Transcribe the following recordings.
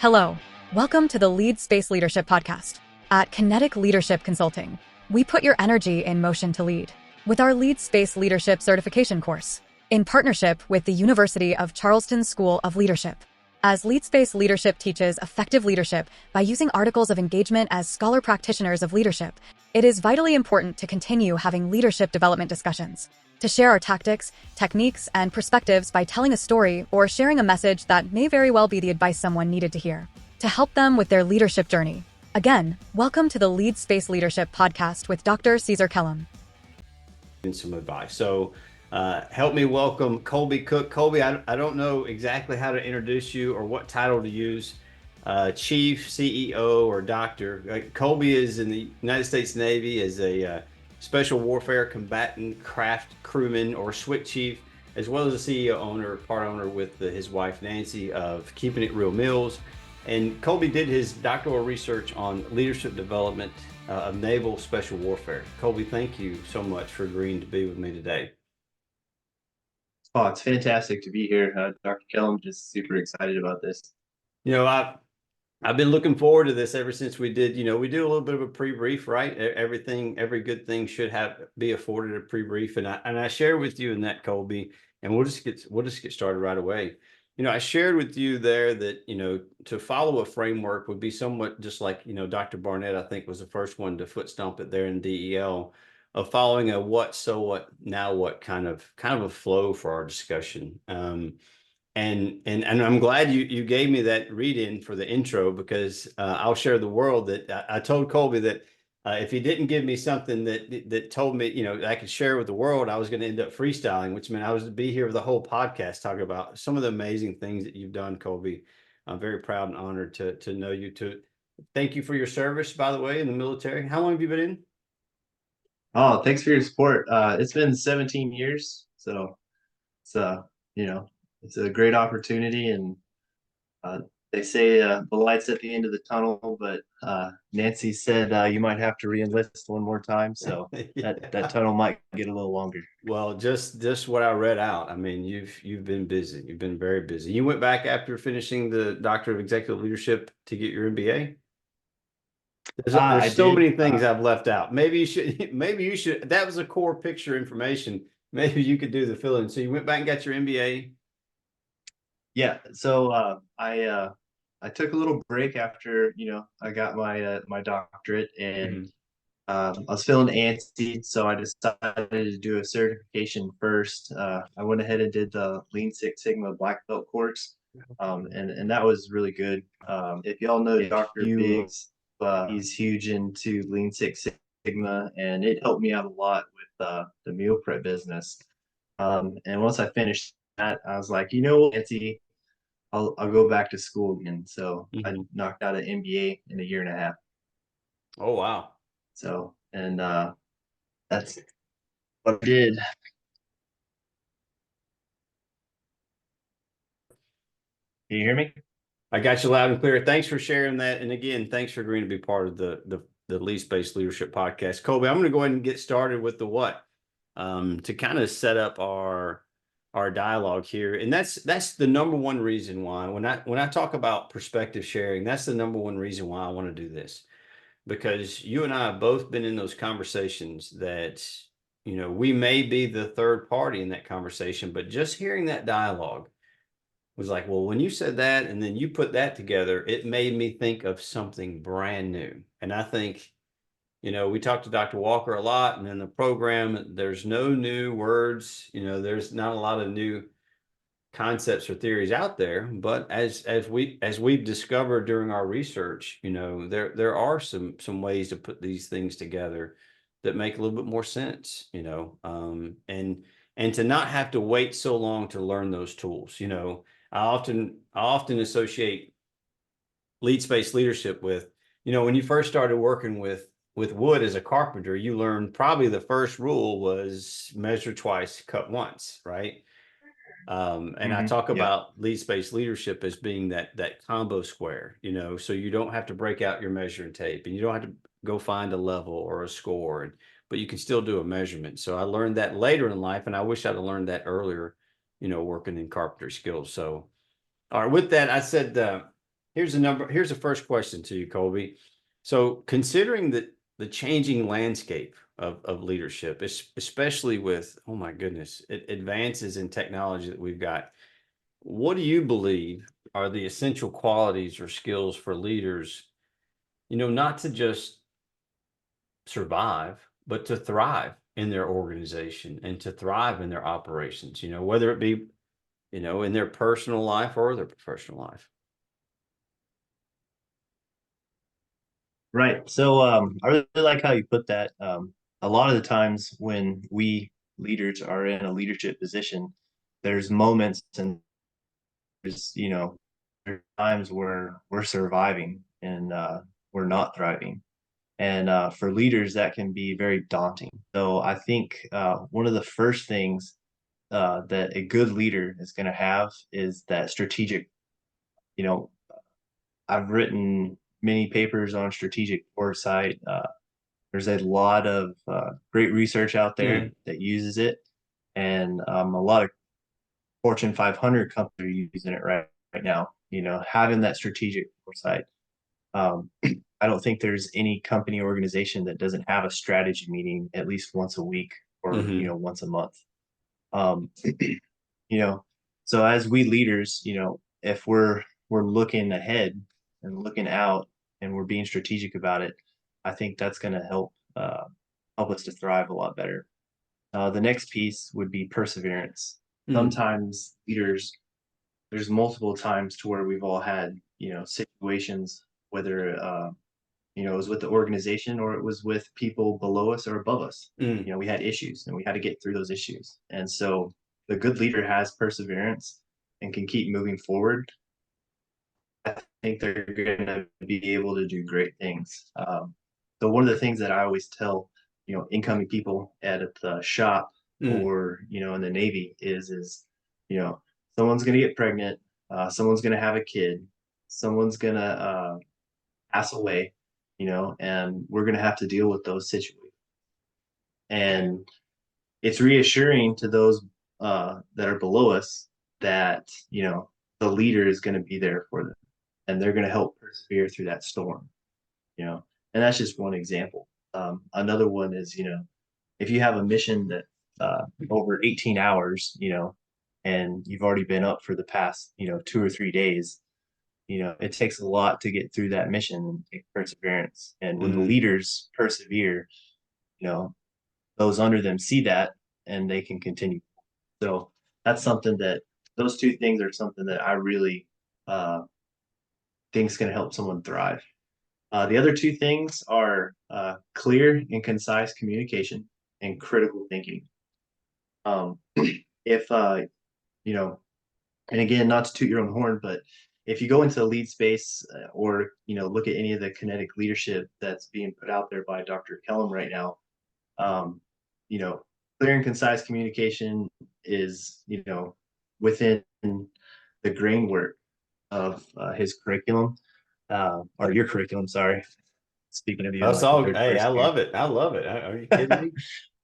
Hello, welcome to the Leadspace Leadership Podcast. At Kinetic Leadership Consulting, we put your energy in motion to lead with our Leadspace Leadership Certification course in partnership with the University of Charleston School of Leadership. As Leadspace Leadership teaches effective leadership by using articles of engagement as scholar practitioners of leadership, it is vitally important to continue having leadership development discussions, to share our tactics, techniques, and perspectives by telling a story or sharing a message that may very well be the advice someone needed to hear, to help them with their leadership journey. Again, welcome to the Leadspace Leadership Podcast with Dr. Caesar Kellum. And some advice. So help me welcome Colby Cook. Colby, I don't know exactly how to introduce you or what title to use, Chief, CEO, or Doctor. Colby is in the United States Navy as a Special Warfare Combatant Craft Crewman or SWCC Chief, as well as a CEO part owner with his wife Nancy of Keeping It Real Meals. And Colby did his doctoral research on leadership development of naval special warfare. Colby, thank you so much for agreeing to be with me today. Oh, it's fantastic to be here, Dr. Kellum. Just super excited about this. You know, I've been looking forward to this ever since we did. We do a little bit of a pre-brief, right? Every good thing should be afforded a pre-brief, and I share with you in that, Colby, and we'll just get started right away. I shared with you there that to follow a framework would be somewhat just like Dr. Barnett, I think, was the first one to foot stomp it there in DEL, of following a what, so what, now what kind of a flow for our discussion. And I'm glad you gave me that read-in for the intro, because I'll share the world that I told Colby that if he didn't give me something that told me, I could share with the world, I was going to end up freestyling, which meant I was to be here with the whole podcast talking about some of the amazing things that you've done, Colby. I'm very proud and honored to know you. Thank you for your service, by the way, in the military. How long have you been in? Oh, thanks for your support. It's been 17 years, so it's it's a great opportunity, and they say the light's at the end of the tunnel, but Nancy said you might have to re-enlist one more time, so Yeah. that tunnel might get a little longer. Well, just what I read out. I mean, you've been busy. You've been very busy. You went back after finishing the Doctor of Executive Leadership to get your MBA. There's so many things I've left out. Maybe you should. That was a core picture information. Maybe you could do the fill-in. So you went back and got your MBA. Yeah, so I took a little break after I got my doctorate, and I was feeling antsy, so I decided to do a certification first. I went ahead and did the Lean Six Sigma Black Belt course, and that was really good. If y'all know Dr. Biggs, he's huge into Lean Six Sigma, and it helped me out a lot with the meal prep business. And once I finished that, I was like, Nancy, I'll go back to school again. So I knocked out an MBA in a year and a half. Oh, wow. So, and that's what I did. Can you hear me? I got you loud and clear. Thanks for sharing that. And again, thanks for agreeing to be part of the Leadspace Leadership Podcast. Colby, I'm going to go ahead and get started with the what, to kind of set up our dialogue here. And that's the number one reason why when I talk about perspective sharing, that's the number one reason why I want to do this. Because you and I have both been in those conversations that, we may be the third party in that conversation, but just hearing that dialogue was like, well, when you said that and then you put that together, it made me think of something brand new. And I think, we talked to Dr. Walker a lot, and in the program, there's no new words, there's not a lot of new concepts or theories out there, but as we've discovered during our research, there are some ways to put these things together that make a little bit more sense, and to not have to wait so long to learn those tools. I often associate Leadspace leadership with, when you first started working with wood as a carpenter, you learned probably the first rule was measure twice, cut once, right? And I talk about Leadspace leadership as being that combo square, so you don't have to break out your measuring tape, and you don't have to go find a level or a score, but you can still do a measurement. So I learned that later in life, and I wish I'd have learned that earlier, working in carpenter skills. So, all right, with that, I said, Here's the first question to you, Colby. So considering the changing landscape of leadership, especially with, oh my goodness, advances in technology that we've got, what do you believe are the essential qualities or skills for leaders, not to just survive, but to thrive in their organization and to thrive in their operations, whether it be, in their personal life or their professional life? Right. So I really like how you put that. A lot of the times when we leaders are in a leadership position, there's moments and there's times where we're surviving and we're not thriving. And for leaders, that can be very daunting. So I think one of the first things that a good leader is going to have is that strategic. You know, I've written many papers on strategic foresight. There's a lot of great research out there that uses it, and a lot of Fortune 500 companies are using it right now. Having that strategic foresight. I don't think there's any company organization that doesn't have a strategy meeting at least once a week or once a month. Um, you know, so as we leaders, if we're looking ahead and looking out and we're being strategic about it, I think that's going to help us to thrive a lot better. The next piece would be perseverance. Sometimes leaders, there's multiple times to where we've all had, situations, whether it was with the organization or it was with people below us or above us. We had issues and we had to get through those issues. And so the good leader has perseverance and can keep moving forward. I think they're going to be able to do great things. So one of the things that I always tell, incoming people at the shop or, in the Navy is, someone's going to get pregnant, someone's going to have a kid, someone's going to pass away, and we're going to have to deal with those situations. And it's reassuring to those that are below us that, the leader is going to be there for them and they're going to help persevere through that storm, and that's just one example. Another one is, if you have a mission that over 18 hours, and you've already been up for the past, 2 or 3 days, it takes a lot to get through that mission and take perseverance. And when the leaders persevere, those under them see that and they can continue. So that's something that those two things are something that I really think is going to help someone thrive. The other two things are clear and concise communication and critical thinking. If and again, not to toot your own horn, but if you go into Leadspace or look at any of the kinetic leadership that's being put out there by Dr. Kellum right now, clear and concise communication is within the groundwork of his curriculum or your curriculum. Sorry, speaking of you, That's all. Hey, I love it. I love it. Are you kidding me?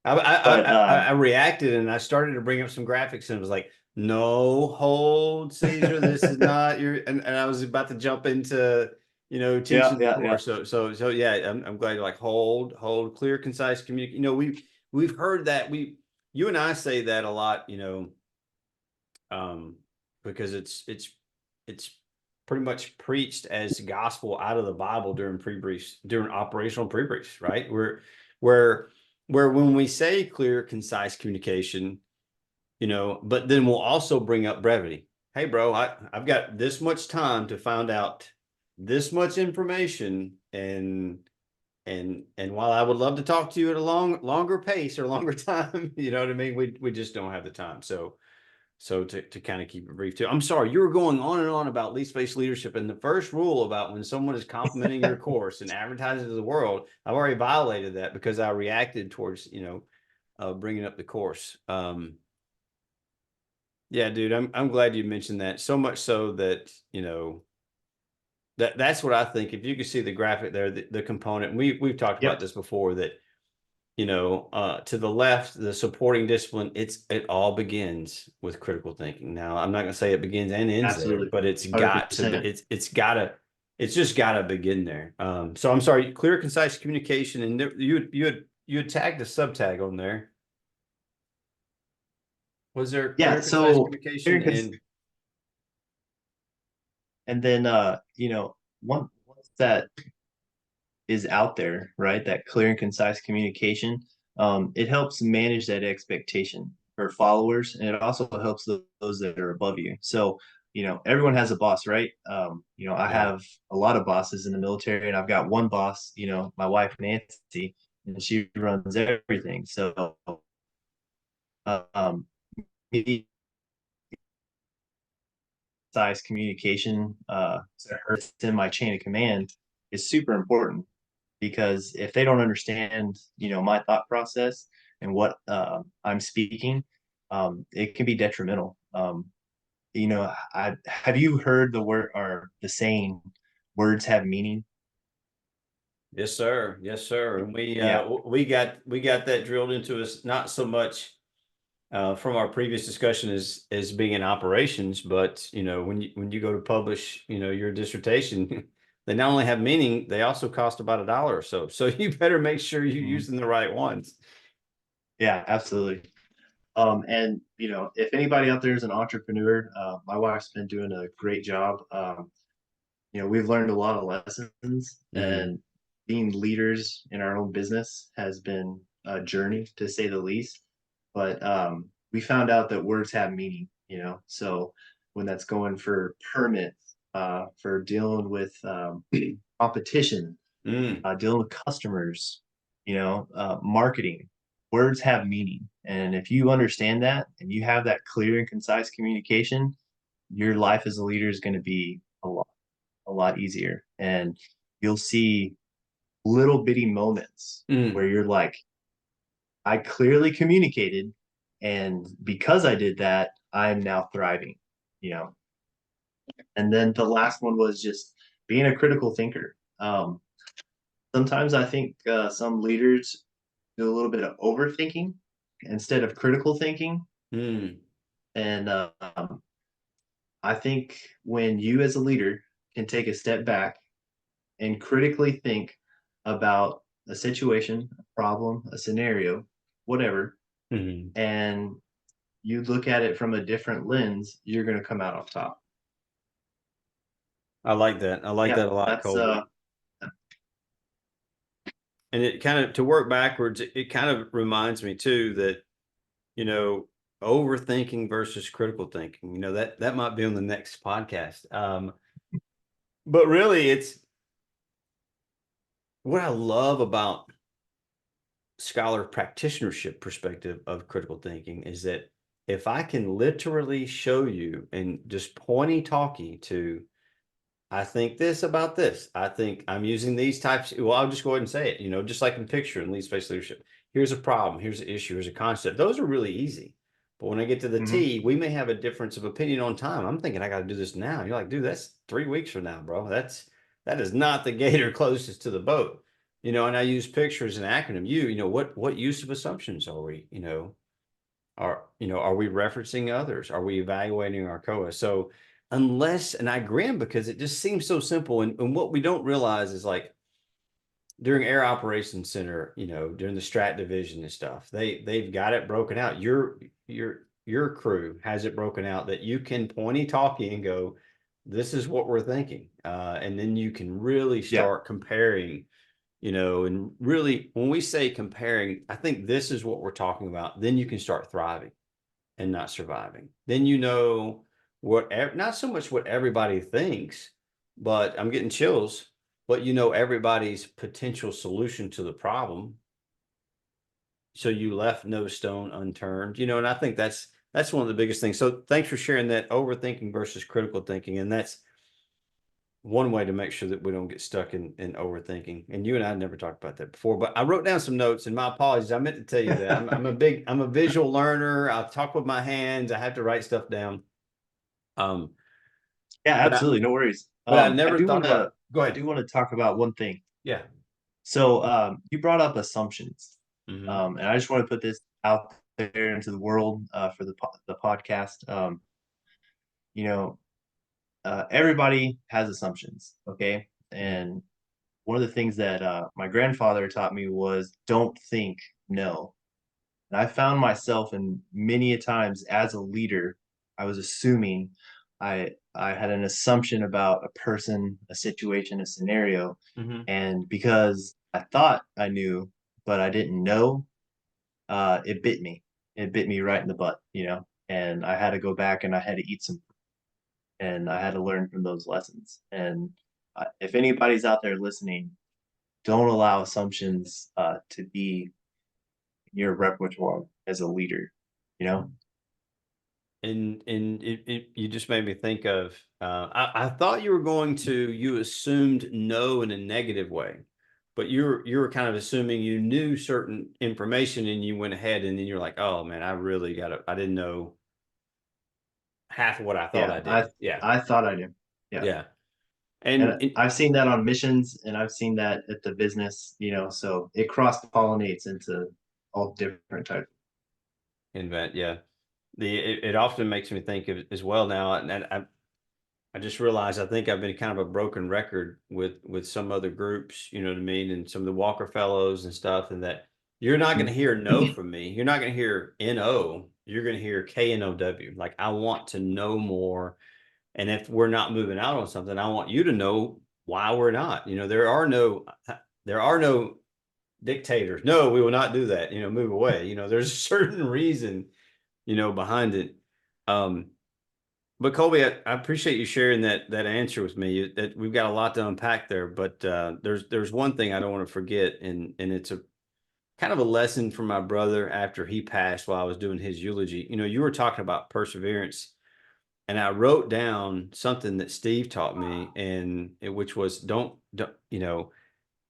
I reacted and I started to bring up some graphics and it was like, no, hold, Caesar. This is not your. And I was about to jump into, teaching the course. Yeah. So yeah, I'm glad you're like hold, clear, concise, communicate. We've heard that you and I say that a lot, because it's pretty much preached as gospel out of the Bible during operational pre-briefs, right? Where when we say clear, concise communication, but then we'll also bring up brevity. Hey, bro, I've got this much time to find out this much information, and while I would love to talk to you at a longer pace or longer time, you know what I mean? We just don't have the time. So to kind of keep it brief too. I'm sorry, you were going on and on about Leadspace leadership, and the first rule about when someone is complimenting your course and advertising to the world, I've already violated that because I reacted towards bringing up the course. Yeah, dude, I'm glad you mentioned that. So much so that that's what I think. If you can see the graphic there, the component, we've talked about this before, that to the left, the supporting discipline, it all begins with critical thinking. Now, I'm not going to say it begins and ends there, but it's got 100%. It's got to it's just got to begin there. So I'm sorry, clear, concise communication, and you had tagged a subtag on there. Was there Yeah, clear, concise so communication and then once that is out there, right? That clear and concise communication, it helps manage that expectation for followers, and it also helps those that are above you. So, everyone has a boss, right? I yeah. have a lot of bosses in the military, and I've got one boss, my wife Nancy, and she runs everything. So, um, me size communication to her in my chain of command is super important, because if they don't understand, my thought process and what I'm speaking, it can be detrimental. Have you heard the word or the saying, "Words have meaning"? Yes, sir. Yes, sir. And Yeah, we got that drilled into us, not so much from our previous discussion as being in operations, but when you go to publish, your dissertation, they not only have meaning, they also cost about $1 or so. So you better make sure you're Mhm. using the right ones. Yeah, absolutely. And if anybody out there is an entrepreneur, my wife's been doing a great job. We've learned a lot of lessons, Mm-hmm. and being leaders in our own business has been a journey, to say the least. But we found out that words have meaning, so when that's going for permits, for dealing with competition, Mm. dealing with customers, marketing, words have meaning. And if you understand that and you have that clear and concise communication, your life as a leader is going to be a lot easier. And you'll see little bitty moments Mm. where you're like, I clearly communicated, and because I did that, I'm now thriving, you know. And then the last one was just being a critical thinker. Sometimes I think some leaders do a little bit of overthinking instead of critical thinking. Mm. And I think when you as a leader can take a step back and critically think about a situation, a problem, a scenario, whatever, Mm. and you look at it from a different lens, you're going to come out on top. I like that. I like Yeah, that a lot, that's Colby. And it kind of, to work backwards, it kind of reminds me too that, you know, overthinking versus critical thinking, that might be on the next podcast. But really it's what I love about scholar practitionership perspective of critical thinking is that if I can literally show you and just pointy talkie to, I think this about this. I think I'm using these types. Well, I'll just go ahead and say it, just like in picture in lead-based leadership. Here's a problem. Here's an issue. Here's a concept. Those are really easy. But when I get to the mhm. T, we may have a difference of opinion on time. I'm thinking I got to do this now. You're like, dude, that's 3 weeks from now, bro. That is not the gator closest to the boat. And I use pictures and acronym. What use of assumptions are we, are we referencing others? Are we evaluating our COA? So unless, and I grin because it just seems so simple. And what we don't realize is like during Air Operations Center, during the strat division and stuff, they've got it broken out. Your crew has it broken out that you can pointy talkie and go, this is what we're thinking. And then you can really Yeah, start comparing, and really when we say comparing, I think this is what we're talking about. Then you can start thriving and not surviving. Then what, not so much what everybody thinks, but I'm getting chills, but everybody's potential solution to the problem. So you left no stone unturned, and I think that's one of the biggest things. So thanks for sharing that overthinking versus critical thinking. And that's one way to make sure that we don't get stuck in overthinking. And you and I never talked about that before, but I wrote down some notes, and my apologies. I meant to tell you that I'm a visual learner. I talk with my hands. I have to write stuff down. Um, yeah, but I, absolutely, no worries. but I I never do thought want about, to go I ahead. do want to talk about one thing. Yeah. So you brought up assumptions, Mm-hmm. and I just want to put this out there into the world for the podcast. You know, everybody has assumptions, okay? And one of the things that my grandfather taught me was don't think no. And I found myself in many a times as a leader, I was assuming I had an assumption about a person, a situation, a scenario, and because I thought I knew, but I didn't know, it bit me. It bit me right in the butt, you know. And I had to go back and I had to eat some, and I had to learn from those lessons. And if anybody's out there listening, don't allow assumptions to be your repertoire as a leader, you know? And you just made me think of, I thought you were going to, you assumed no in a negative way, but you were kind of assuming you knew certain information and you went ahead and then you're like, oh man, I didn't know half of what I thought Yeah, I did. Yeah. I thought I knew. Yeah. Yeah. And And I've seen that on missions and I've seen that at the business, you know, so it cross pollinates into all different types. invent, yeah. It often makes me think of as well now, and I just realized I think I've been kind of a broken record with some other groups, you know what I mean, and some of the Walker Fellows and stuff, and that you're not going to hear no from me. You're not going to hear no. You're going to hear KNOW. Like I want to know more, and if we're not moving out on something, I want you to know why we're not. You know, there are no dictators. No, we will not do that. You know, move away. You know, there's a certain reason, you know, behind it. But Colby, I appreciate you sharing that answer with me. That we've got a lot to unpack there, but there's one thing I don't want to forget, and it's a kind of a lesson from my brother after he passed while I was doing his eulogy. You know, you were talking about perseverance, and I wrote down something that Steve taught me, which was don't you know,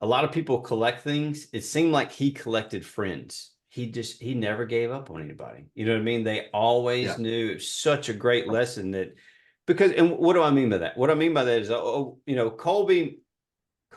a lot of people collect things. It seemed like he collected friends. He never gave up on anybody. You know what I mean? They always knew. It was such a great lesson that because, and what do I mean by that? What I mean by that is, you know, Colby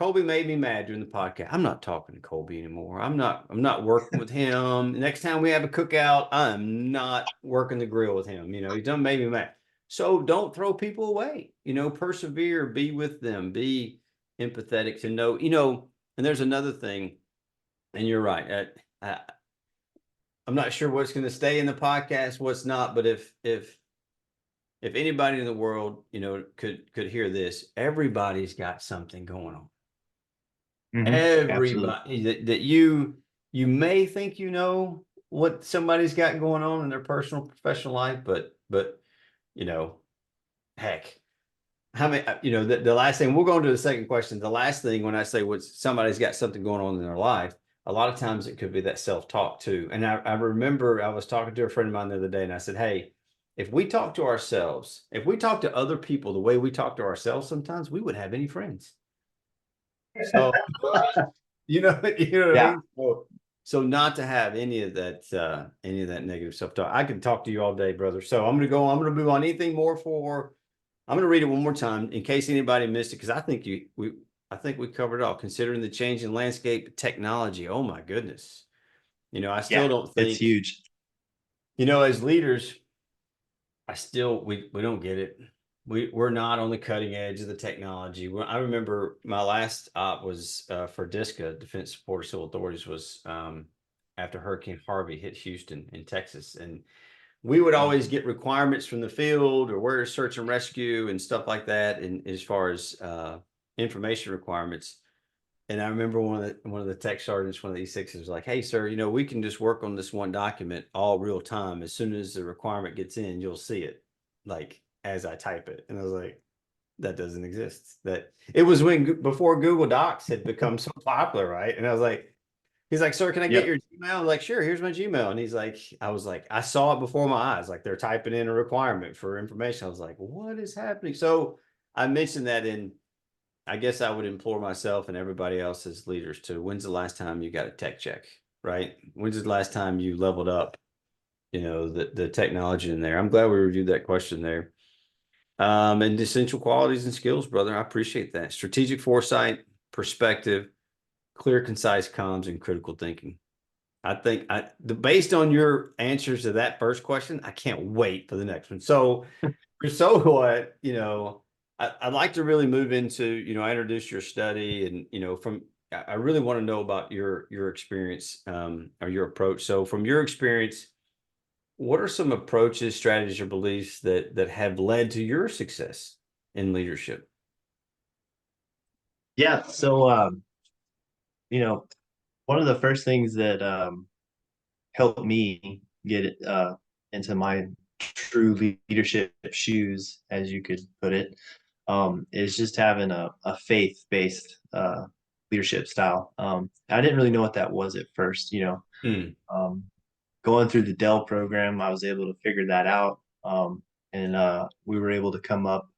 made me mad during the podcast. I'm not talking to Colby anymore. I'm not working with him. Next time we have a cookout, I'm not working the grill with him. You know, he done made me mad. So don't throw people away. You know, persevere, be with them, be empathetic to know, you know, and there's another thing, and you're right. I'm not sure what's going to stay in the podcast, what's not, but if anybody in the world, you know, could hear this, everybody's got something going on. Everybody that you may think you know what somebody's got going on in their personal professional life, but you know, heck, how many, you know, the last thing, we'll go into the second question. The last thing, when I say what somebody's got something going on in their life, a lot of times it could be that self-talk too. And I remember I was talking to a friend of mine the other day and I said, hey, if we talk to ourselves, if we talk to other people the way we talk to ourselves, sometimes we wouldn't have any friends. So, you know what I mean? So not to have any of that negative self-talk. I could talk to you all day, brother. So I'm going to move on. Anything more I'm going to read it one more time in case anybody missed it, because I think we covered it all. Considering the changing landscape, technology. Oh my goodness. You know, I still don't think it's huge. You know, as leaders, we don't get it. We're not on the cutting edge of the technology. I remember my last op was for DISCA, Defense Support Civil Authorities, was after Hurricane Harvey hit Houston in Texas, and we would always get requirements from the field or where to search and rescue and stuff like that. And as far as information requirements, and I remember one of the tech sergeants, one of the E6s was like, hey, sir, you know, we can just work on this one document all real time. As soon as the requirement gets in, you'll see it like as I type it. And I was like, that doesn't exist. That it was before Google Docs had become so popular, right? And I was like, he's like, sir, can I get your Gmail? I'm like, sure, here's my Gmail. And he's like, I saw it before my eyes. Like they're typing in a requirement for information. I was like, what is happening? So I mentioned that I guess I would implore myself and everybody else as leaders to, when's the last time you got a tech check, right? When's the last time you leveled up, you know, the technology in there? I'm glad we reviewed that question there. And essential qualities and skills, brother. I appreciate that. Strategic foresight, perspective, clear, concise comms, and critical thinking. I think based on your answers to that first question, I can't wait for the next one. So what, you know, I'd like to really move into, I introduced your study and, I really want to know about your experience, or your approach. So from your experience, what are some approaches, strategies, or beliefs that have led to your success in leadership? Yeah. So, one of the first things that helped me get into my true leadership shoes, as you could put it, is just having a faith-based leadership style. I didn't really know what that was at first, Mm, Um, going through the Dell program, I was able to figure that out. And we were able to come up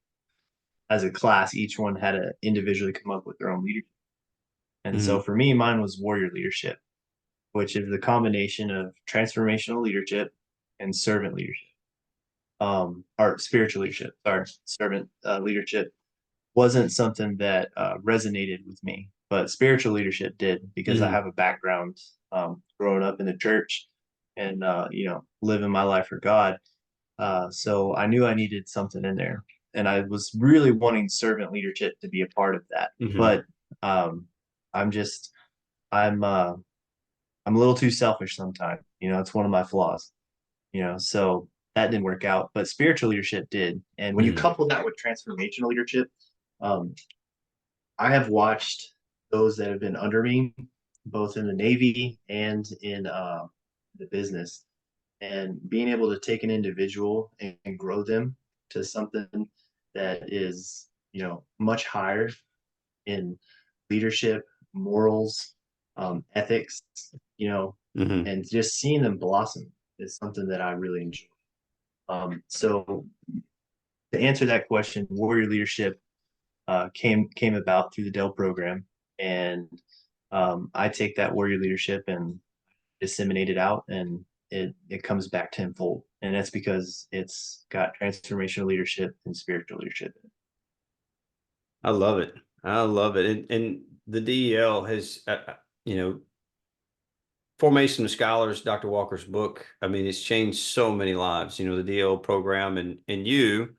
as a class, each one had to individually come up with their own leadership. And so mm, for me, mine was warrior leadership, which is the combination of transformational leadership and servant leadership, or spiritual leadership. Sorry, servant leadership wasn't something that resonated with me, but spiritual leadership did because I mm, have a background growing up in the church and living my life for God. So I knew I needed something in there, and I was really wanting servant leadership to be a part of that. mm. But um, I'm just I'm a little too selfish sometimes. It's one of my flaws. So that didn't work out. But spiritual leadership did, and when you Mm, couple that with transformational leadership, um, I have watched those that have been under me, both in the Navy and in the business, and being able to take an individual and grow them to something that is, much higher in leadership, morals, ethics, mm, and just seeing them blossom is something that I really enjoy. So to answer that question, warrior leadership came about through the Dell program, and I take that warrior leadership and disseminate it out, and it comes back tenfold, and that's because it's got transformational leadership and spiritual leadership. I love it. I love it. And the DEL has, Formation of Scholars, Dr. Walker's book. I mean, it's changed so many lives, the DEL program and you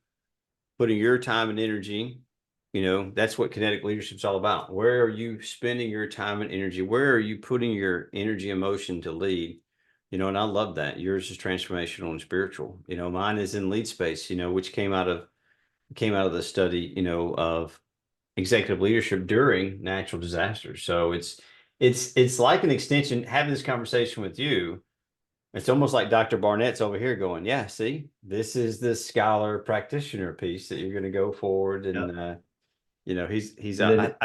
putting your time and energy, that's what kinetic leadership is all about. Where are you spending your time and energy? Where are you putting your energy and motion to lead? And I love that. Yours is transformational and spiritual. Mine is in Leadspace, which came out of the study, of executive leadership during natural disasters. So it's like an extension. Having this conversation with you, it's almost like Dr. Barnett's over here going, yeah, see, this is the scholar practitioner piece that you're going to go forward. Yeah. And, he's, And then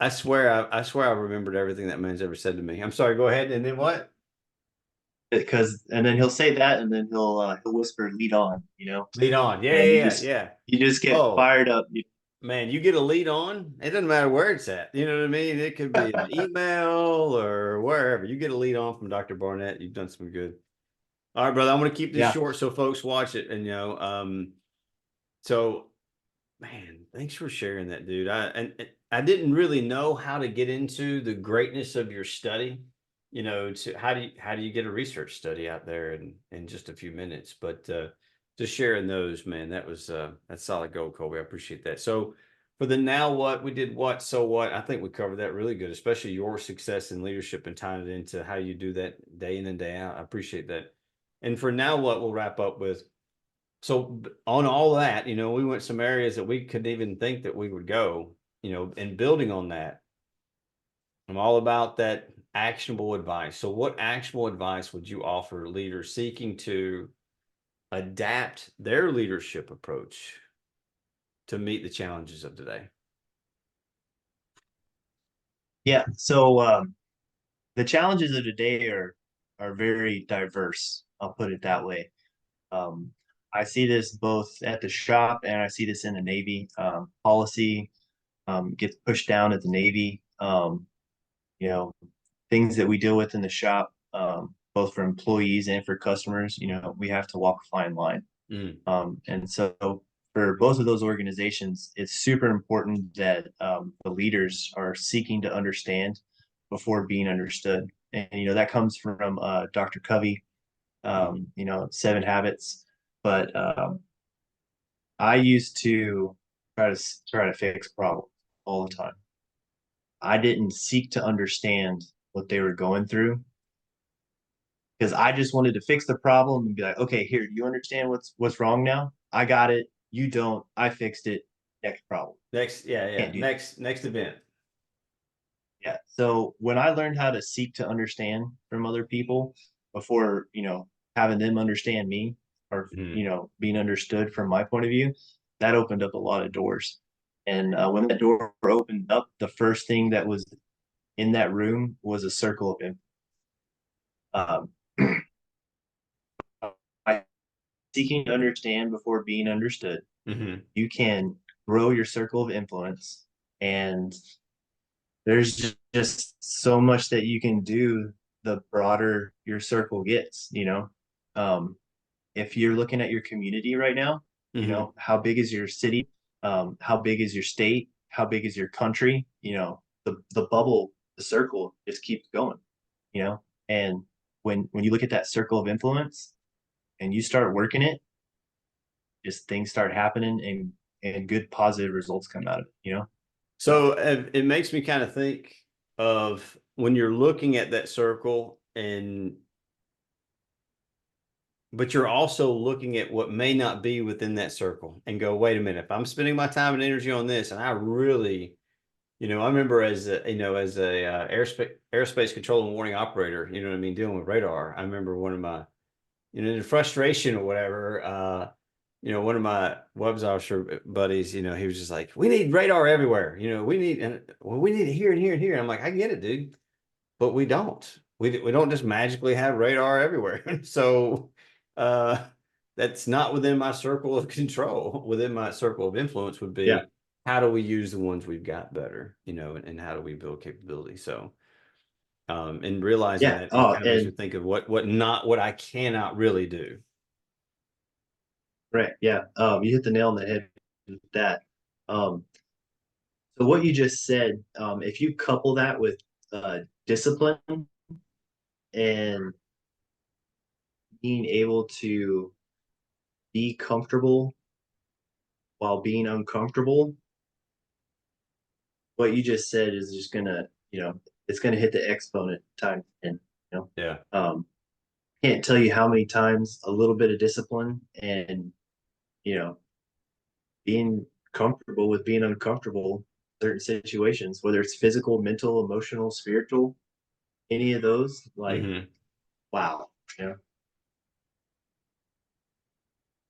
I swear, I swear I remembered everything that man's ever said to me. I'm sorry, go ahead. And then what? and then he'll say that, and then he'll whisper, "Lead on," Lead on. Yeah, and yeah, yeah, yeah. you just get Oh, fired up. man, you get a lead on, it doesn't matter where it's at. You know what I mean? It could be an email or wherever. You get a lead on from Dr. Barnett. You've done some good. All right, brother. I'm going to keep this Yeah. short so folks watch it. And so man, thanks for sharing that, dude. I didn't really know how to get into the greatness of your study. To how do you get a research study out there in just a few minutes? But just sharing those, man, that's solid gold, Colby. I appreciate that. So for the now what we did, what so what, I think we covered that really good, especially your success in leadership and tying it into how you do that day in and day out. I appreciate that. And for now what, we'll wrap up with. So on all that, we went some areas that we couldn't even think that we would go, and building on that, I'm all about that actionable advice. So what actionable advice would you offer leaders seeking to adapt their leadership approach to meet the challenges of today? Yeah. So the challenges of today are very diverse. I'll put it that way. Um, I see this both at the shop and I see this in the Navy. Policy gets pushed down at the Navy. You know, things that we deal with in the shop, both for employees and for customers, we have to walk a fine line. Mm, And so for both of those organizations, it's super important that the leaders are seeking to understand before being understood. And, that comes from Dr. Covey, mm, 7 Habits. But I used to try to fix problems all the time. I didn't seek to understand what they were going through because I just wanted to fix the problem and be like, okay, here, do you understand what's wrong now? I got it. You don't. I fixed it. Next problem. Yeah. Can't do Next event. Yeah. So when I learned how to seek to understand from other people before, having them understand me or, being understood from my point of view, that opened up a lot of doors. And when that door opened up, the first thing that was in that room was a circle of influence. By seeking to understand before being understood, you can grow your circle of influence, and there's just so much that you can do the broader your circle gets. If you're looking at your community right now, how big is your city? How big is your state? How big is your country? The bubble, the circle just keeps going, and when you look at that circle of influence and you start working it, just things start happening and good positive results come out of it. So it makes me kind of think of when you're looking at that circle but you're also looking at what may not be within that circle and go, wait a minute, if I'm spending my time and energy on this, and I really, I remember as a aerospace control and warning operator, dealing with radar. I remember one of my, the frustration or whatever, one of my webs officer buddies, he was just like, we need radar everywhere. We need it here and here and here. I'm like, I get it, dude, but we don't. We don't just magically have radar everywhere. So that's not within my circle of control. Within my circle of influence would be, how do we use the ones we've got better, and how do we build capability? So, and realizing that it kind of makes me think of what I cannot really do. Right. Yeah. You hit the nail on the head with that. So what you just said, if you couple that with discipline and being able to be comfortable while being uncomfortable, what you just said is just gonna, it's gonna hit the exponent time 10. Yeah. Can't tell you how many times a little bit of discipline and being comfortable with being uncomfortable in certain situations, whether it's physical, mental, emotional, spiritual, any of those, like, wow.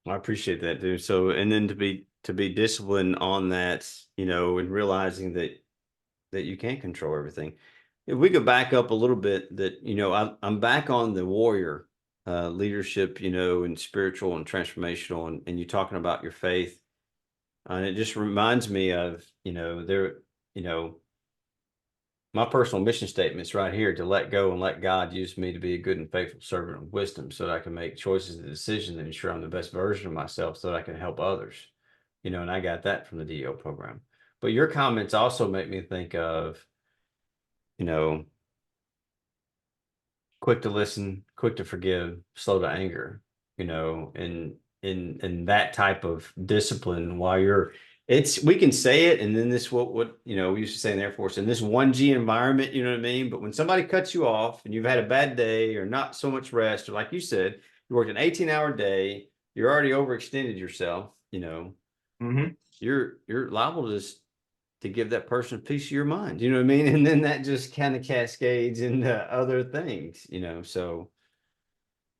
I appreciate that, dude. So, and then to be disciplined on that, and realizing that you can't control everything. If we could back up a little bit, that I'm back on the warrior leadership, and spiritual and transformational, and you talking about your faith, and it just reminds me of my personal mission statement's right here: to let go and let God use me to be a good and faithful servant of wisdom, so that I can make choices and decisions that ensure I'm the best version of myself, so that I can help others. And I got that from the DO program. But your comments also make me think of, quick to listen, quick to forgive, slow to anger, and in that type of discipline, while we can say it, and then this what we used to say in the Air Force, in this 1G environment, you know what I mean? But when somebody cuts you off and you've had a bad day or not so much rest, or like you said, you worked an 18-hour day, you're already overextended yourself, you're liable to give that person a piece of your mind, you know what I mean? And then that just kind of cascades into other things, so.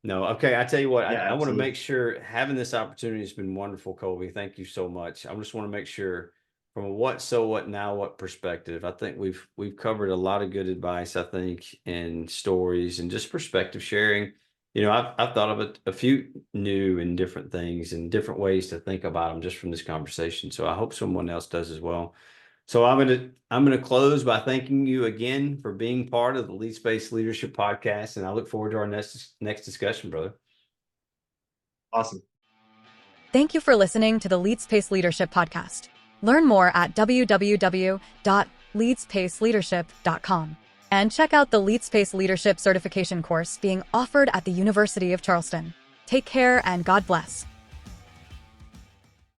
No, okay. I tell you what, I want to make sure, having this opportunity has been wonderful, Colby. Thank you so much. I just want to make sure, from a what, so what, now what perspective, I think we've covered a lot of good advice, I think, and stories and just perspective sharing. I've thought of a few new and different things and different ways to think about them just from this conversation. So I hope someone else does as well. So I'm gonna close by thanking you again for being part of the Leadspace Leadership Podcast, and I look forward to our next discussion, brother. Awesome. Thank you for listening to the Leadspace Leadership Podcast. Learn more at www.leadspaceleadership.com and check out the Leadspace Leadership Certification course being offered at the University of Charleston. Take care and God bless.